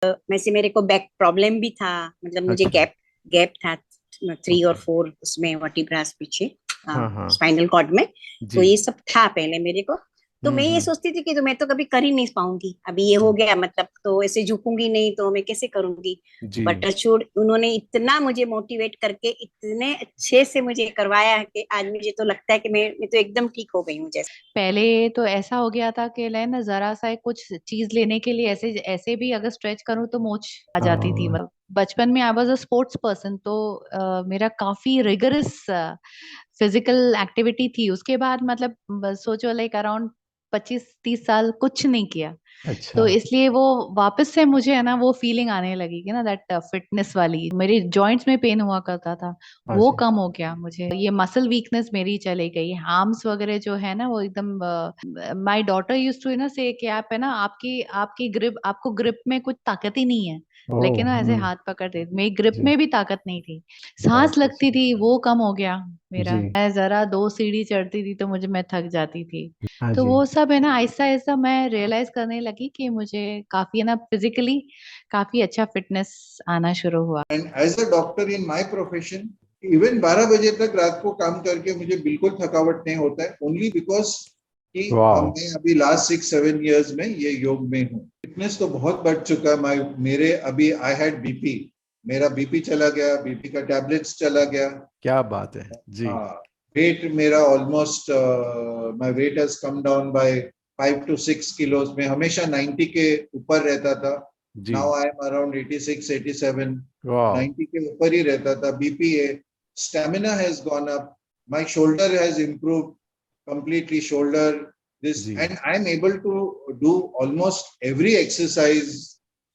में से मेरे को बैक प्रॉब्लम भी था, मतलब मुझे अच्छा। गैप गैप था 3 और 4 उसमें वर्टिब्रास पीछे हाँ हाँ। स्पाइनल कॉर्ड में। तो जी। ये सब था पहले मेरे को। तो मैं ये हम्म। सोचती थी कि तो मैं तो कभी कर ही नहीं पाऊंगी, अभी ये हो गया मतलब तो ऐसे झुकूंगी नहीं तो मैं कैसे करूंगी। जी। बट टचवुड उन्होंने इतना मुझे मोटिवेट करके इतने अच्छे से मुझे करवाया है कि आज मुझे तो लगता है कि मैं तो एकदम ठीक हो गई हूँ जैसे। पहले तो ऐसा हो गया था कि लेना जरा सा कुछ चीज लेने के लिए ऐसे ऐसे भी अगर स्ट्रेच करूँ तो मोच आ जाती थी। मतलब बचपन में I was a sports person, तो मेरा काफी रिगरस फिजिकल एक्टिविटी थी। उसके बाद मतलब सोचो लाइक अराउंड 25-30 साल कुछ नहीं किया। अच्छा। तो इसलिए वो वापस से मुझे है ना वो फीलिंग आने लगी कि ना दैट फिटनेस वाली। मेरे जॉइंट्स में पेन हुआ करता था, हाँ वो जी। कम हो गया। मुझे ये मसल वीकनेस मेरी चली गई। आर्म्स वगैरह जो है ना वो एकदम। माय डॉटर यूज्ड टू ना से कि आप है ना आपकी आपकी ग्रिप, आपको ग्रिप में कुछ ताकत ही नहीं है, ओह। लेकिन ना ऐसे हाथ पकड़ते मेरी ग्रिप जी। में भी ताकत नहीं थी। सांस बहुत लगती अच्छा। थी, वो कम हो गया मेरा। जी। मैं जरा 2 सीढ़ी चढ़ती थी तो मुझे मैं थक जाती थी। हाँ तो जी। वो सब है ना आहिस्ता आहिस्ता मैं रियलाइज करने लगी कि मुझे काफी है ना फिजिकली काफी अच्छा फिटनेस आना शुरू हुआ। And as a doctor in my profession, even 12 बजे तक रात को काम करके मुझे बिल्कुल थकावट नहीं होता है, ओनली बिकॉज कि वाह। मैं अभी लास्ट 6-7 इयर्स में ये योग में हूँ। फिटनेस तो बहुत बढ़ चुका है। मेरे अभी आई हैड बीपी, मेरा बीपी चला गया, बीपी का टैबलेट्स चला गया। क्या बात है जी। हाँ, वेट मेरा almost, my weight has come down by 5 to 6 kilos। में हमेशा 90 के ऊपर रहता था, जी। Now I am around 86-87। वाह। 90 के ऊपर ही रहता था। बीपी है, stamina has gone up, my shoulder has improved completely, shoulder this, जी। and I'm able to do almost every exercise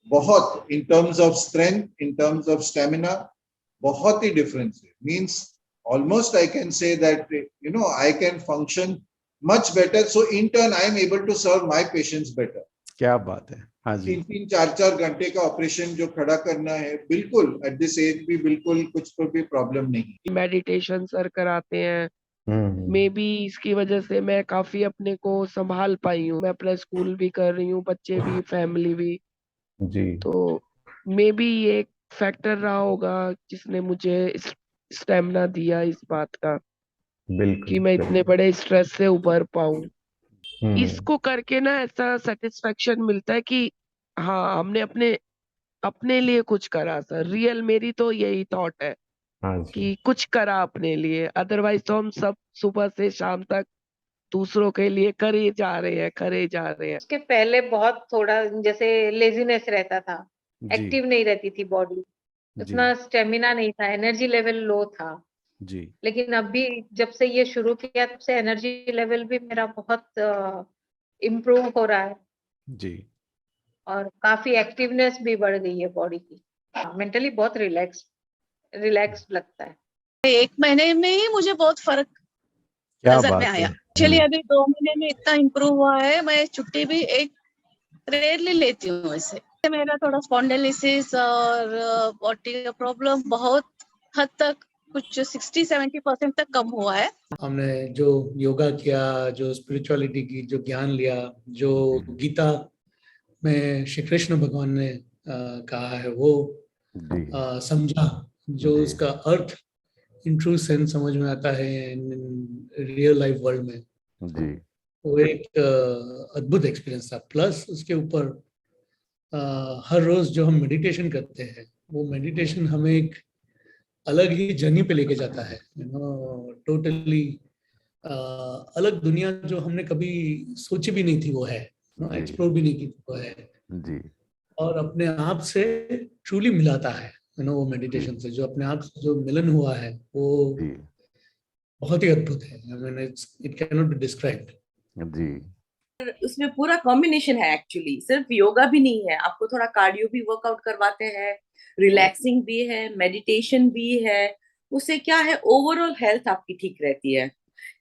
बहुत, in terms of strength, in terms of stamina, बहुत ही difference है। Means almost I can say that I can function much better, so in turn I am able to serve my patients better। क्या बात है। हाँ जी। 3-3 4-4 घंटे का operation जो खड़ा करना है, बिल्कुल एट दिस एज भी बिल्कुल कुछ तो भी प्रॉब्लम नहीं। मेडिटेशन सर कराते हैं, हम्म। मे बी इसकी वजह से मैं काफी अपने को संभाल पाई हूँ। मैं अपना स्कूल भी कर रही हूँ, बच्चे भी, फैमिली भी। जी। तो मे बी ये एक फैक्टर रहा होगा जिसने मुझे स्टेमिना दिया इस बात का बिल्कुल कि मैं इतने बिल्कुल। बड़े स्ट्रेस से उबर पाऊँ। हम्म। इसको करके ना ऐसा सेटिस्फेक्शन मिलता है कि हाँ, हमने अपने अपने लिए कुछ करा सर। रियल मेरी तो यही थॉट है हाँ जी। कि कुछ करा अपने लिए। अदरवाइज तो हम सब सुबह से शाम तक दूसरों के लिए करे जा रहे हैं, करे जा रहे हैं। उसके पहले बहुत थोड़ा जैसे लेजीनेस रहता था, जी। एक्टिव नहीं रहती थी बॉडी, जी। उतना स्टेमिना नहीं था, एनर्जी लेवल लो था। जी। लेकिन अभी जब से ये शुरू किया तब से एनर्जी लेवल भी मेरा बहुत इम्प्रूव हो रहा है जी। और काफी एक्टिवनेस भी बढ़ गई है बॉडी की। मेंटली बहुत रिलैक्स रिलैक्स लगता है। 1 महीने में ही मुझे बहुत फर्क क्या नजर में बात है। आया। चलिए अभी 2 महीने में इतना इम्प्रूव हुआ है, मैं छुट्टी भी एक रेयरली लेती हूँ वैसे। मेरा थोड़ा स्पॉन्डिलोसिस और बॉडी का प्रॉब्लम बहुत हद तक कुछ 60-70% तक कम हुआ है। हमने जो योगा किया, जो स्पिरिचुअलिटी की जो ज्ञान लिया, जो गीता में श्री कृष्ण भगवान ने कहा है वो जी। समझा, जो जी। उसका अर्थ इन ट्रू सेंस समझ में आता है इन रियल लाइफ वर्ल्ड में, जी। वो एक अद्भुत एक्सपीरियंस था। प्लस उसके ऊपर हर रोज जो हम मेडिटेशन करते हैं, वो मेडिटेशन हमें एक अलग ही जर्नी पे लेके जाता है, टोटली अलग दुनिया जो हमने कभी सोची भी नहीं थी वो है, जी। एक्सप्लोर भी नहीं की थी वो है, जी। और अपने आप से ट्रूली मिलाता है। वो जी। मेडिटेशन से जो अपने आप से जो मिलन हुआ है वो जी। बहुत ही अद्भुत है। I mean it can not be described. जी। उसमें पूरा कॉम्बिनेशन है एक्चुअली, सिर्फ योगा भी नहीं है, आपको थोड़ा कार्डियो भी वर्कआउट करवाते हैं, रिलैक्सिंग भी है, मेडिटेशन भी है। उससे क्या है, ओवरऑल हेल्थ आपकी ठीक रहती है।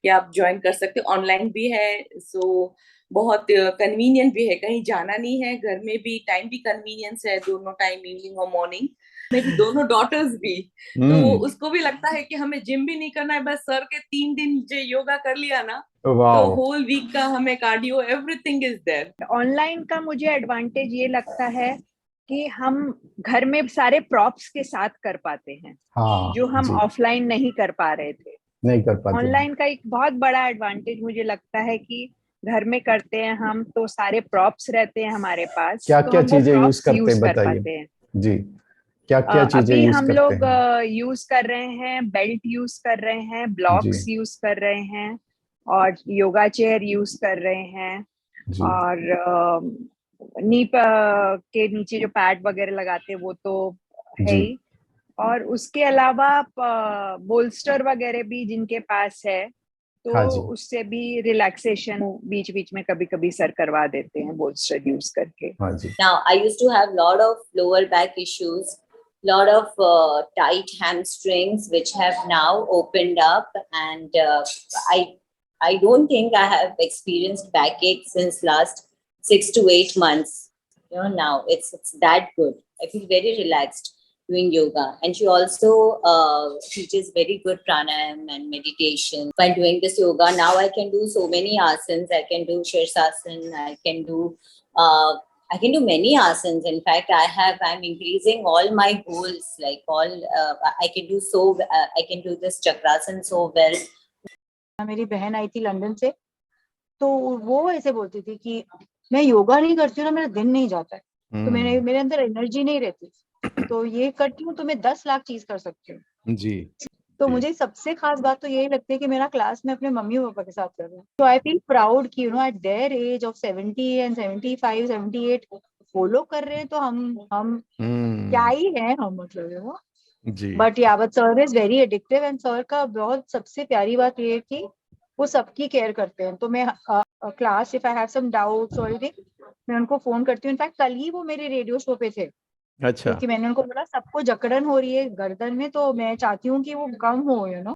कि आप ज्वाइन कर सकते हो, ऑनलाइन भी है। सो बहुत कन्वीनियंट भी है, कहीं जाना नहीं है, घर में भी टाइम भी कन्वीनियंस है, दोनों टाइम इवनिंग और मॉर्निंग। मेरी दोनों डॉटर्स भी, तो हम्म। उसको भी लगता है कि हमें जिम भी नहीं करना है, बस सर के 3 दिन जो योगा कर लिया ना, तो वाह। होल वीक का हमें cardio everything is there. Online का मुझे एडवांटेज ये लगता है कि हम घर में सारे प्रॉप्स के साथ कर पाते हैं हाँ जो हम जी, ऑफलाइन नहीं कर पा रहे थे। नहीं कर पाते हैं। ऑनलाइन का एक बहुत बड़ा एडवांटेज मुझे लगता है कि घर में करते हैं हम तो सारे प्रॉप्स रहते हैं हमारे पास, क्या तो क्या हम वो चीजें यूज प्रॉप्स करते यूज हैं कर बताइए पाते हैं। जी, क्या क्या चीजें अभी यूज हम करते लोग हैं? यूज कर रहे हैं, बेल्ट यूज कर रहे हैं, जी ब्लॉक्स यूज कर रहे हैं और योगा चेयर यूज कर रहे हैं जी और नी के नीचे जो पैड वगैरह लगाते हैं वो तो है जी ही। और उसके अलावा बोल्स्टर वगैरह भी जिनके पास है तो हाँ जी उससे भी रिलैक्सेशन बीच बीच में कभी कभी सर करवा देते हैं बोल्स्टर यूज करके। हाँ जी Now, I used to have lot of lower back issues, lot of tight hamstrings, which have now opened up, and I don't think I have experienced backache since last 6 to 8 months. You know, now it's that good. I feel very relaxed doing yoga, and she also teaches very good pranayam and meditation. By doing this yoga, now I can do so many asanas. I can do Shirsasana. I can do many asanas. In fact, I'm increasing all my goals. Like I can do this chakrasana so well. मेरी बहन आई थी London से, तो वो ऐसे बोलती थी कि मैं योगा नहीं करती हूँ ना, मेरा दिन नहीं जाता है, तो मेरे अंदर एनर्जी नहीं रहती, तो ये करती हूँ तो मैं 10 लाख चीज कर सकती हूँ। जी तो जी मुझे सबसे खास बात तो यही लगती है कि मेरा क्लास में अपने मम्मी पापा के साथ कर रहा हूँ, तो आई फील प्राउड कि at their age of 70 and 75 78 वो लोग कर रहे हैं, तो हम क्या ही है हम, मतलब वो जी but sir is very addictive and sir का बहुत सबसे प्यारी बात ये है कि वो सबकी केयर करते हैं। तो मैं class if I have some doubts और मैं उनको फोन करती हूँ। इनफैक्ट कल ही वो मेरे रेडियो शो पे थे, अच्छा क्योंकि मैंने उनको बोला सबको जकड़न हो रही है गर्दन में, तो मैं चाहती हूँ कि वो कम हो,